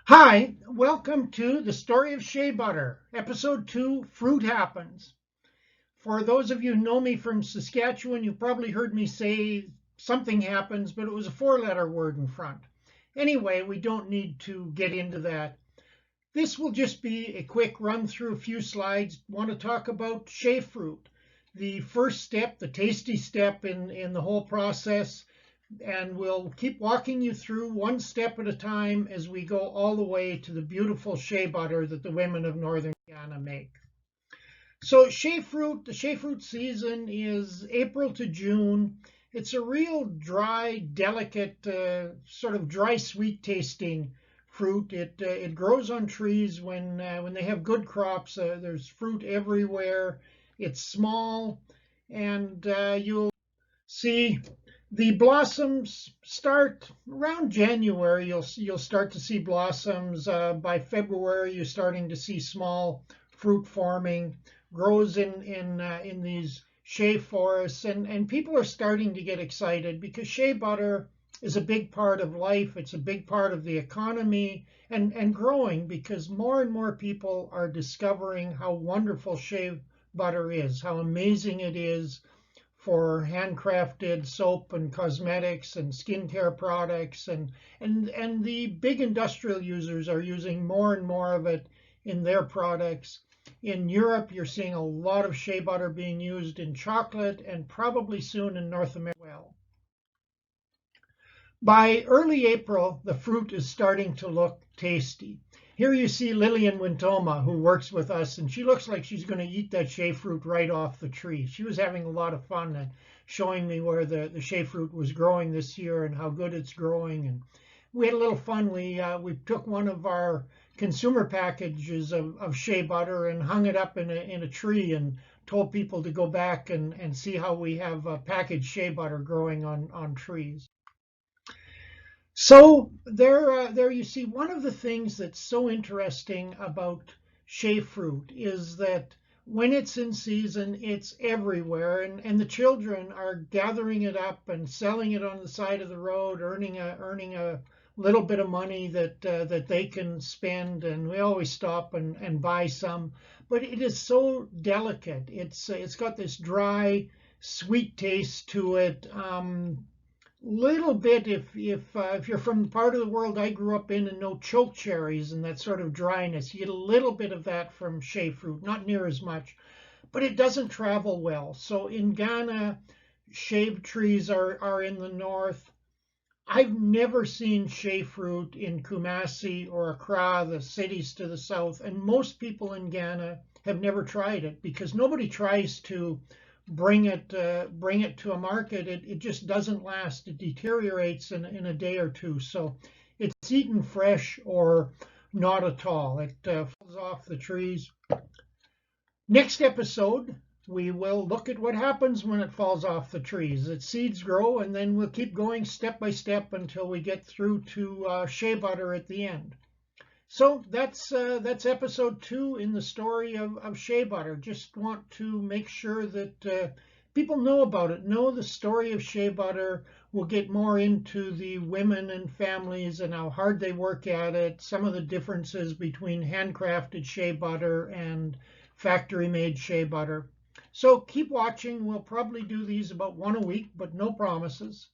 Hi, welcome to the story of shea butter, episode 2, Fruit Happens. For those of you who know me from Saskatchewan, you've probably heard me say something happens, but it was a four-letter word in front. Anyway, we don't need to get into that. This will just be a quick run through a few slides. I want to talk about shea fruit, the first step, the tasty step in the whole process, and we'll keep walking you through one step at a time as we go all the way to the beautiful shea butter that the women of northern Ghana make. So the shea fruit season is April to June. It's a real dry, delicate, sort of dry, sweet tasting fruit. It grows on trees when they have good crops. There's fruit everywhere. It's small, and you'll see the blossoms start around January. You'll start to see blossoms. By February, you're starting to see small fruit forming. Grows in these shea forests, and people are starting to get excited because shea butter is a big part of life. It's a big part of the economy and growing because more and more people are discovering how wonderful shea butter is, how amazing it is for handcrafted soap and cosmetics and skincare products, and the big industrial users are using more and more of it in their products. In Europe, you're seeing a lot of shea butter being used in chocolate and probably soon in North America as well. By early April, the fruit is starting to look tasty. Here you see Lillian Wintoma, who works with us, and she looks like she's going to eat that shea fruit right off the tree. She was having a lot of fun and showing me where the shea fruit was growing this year and how good it's growing. And we had a little fun. We took one of our consumer packages of shea butter and hung it up in a tree and told people to go back and see how we have packaged shea butter growing on trees. So there you see one of the things that's so interesting about shea fruit is that when it's in season, it's everywhere, and the children are gathering it up and selling it on the side of the road, earning a little bit of money that they can spend, and we always stop and buy some. But it is so delicate. It's got this dry, sweet taste to it. Little bit if you're from the part of the world I grew up in and know choke cherries and that sort of dryness, you get a little bit of that from shea fruit, not near as much, but it doesn't travel well. So in Ghana, shea trees are in the north. I've never seen shea fruit in Kumasi or Accra, the cities to the south, and most people in Ghana have never tried it because nobody tries to bring it to a market. It just doesn't last. It deteriorates in a day or two. So it's eaten fresh or not at all. It falls off the trees. Next episode, we will look at what happens when it falls off the trees. Its seeds grow, and then we'll keep going step by step until we get through to shea butter at the end. So that's episode 2 in the story of shea butter. Just want to make sure that people know about it, know the story of shea butter. We'll get more into the women and families and how hard they work at it, some of the differences between handcrafted shea butter and factory-made shea butter. So keep watching. We'll probably do these about one a week, but no promises.